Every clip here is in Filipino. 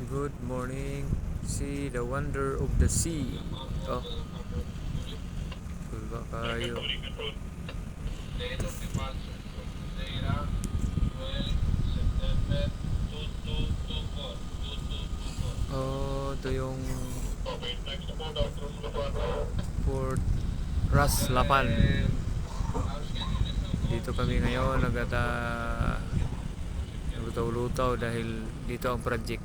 Good morning. See the wonder of the sea. Oh, cool ba kayo? Oh, ito yung Port Raslapan. Dito kami ngayon lutaw-lutaw dahil dito ang project.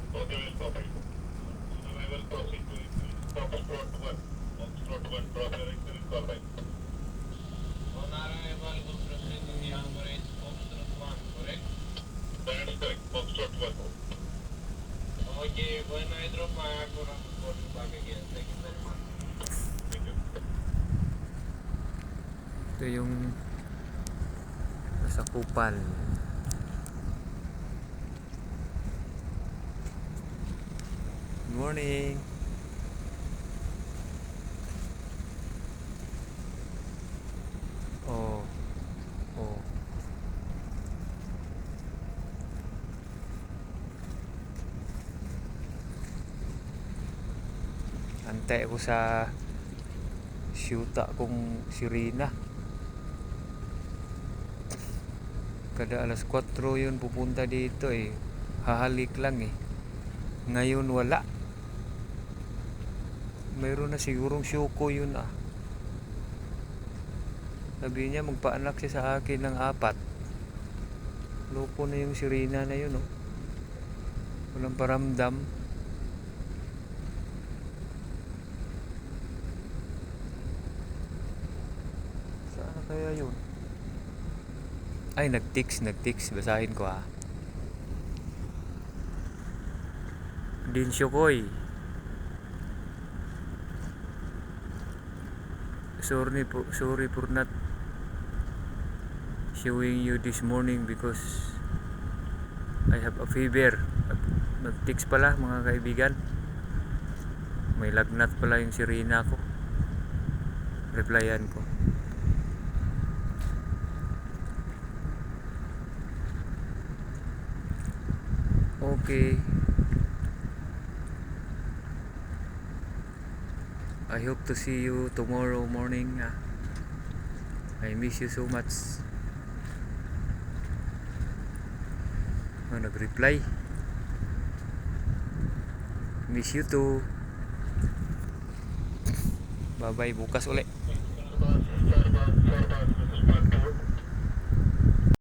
Ito yung nasakupan. Good morning. Oh, oh. Antay ako sa syuta kong sirena. Kada alas 4 yun pupunta dito eh. Hahalik lang eh. Ngayon wala. Mayroon na sigurong syuko yun ah. Sabi niya magpaanak siya sa akin ng 4. Loko na yung sirena na yun oh. Walang paramdam. Saan na kaya yun? Ay, nag-text. Basahin ko ha. Din Syokoy. Sorry for not showing you this morning because I have a fever. Nag-text pala mga kaibigan. May lagnat pala yung sirena ko. Replyan ko. Okay. I hope to see you tomorrow morning. I miss you so much. Nag-reply. Miss you too. Bye bye, bukas ulit.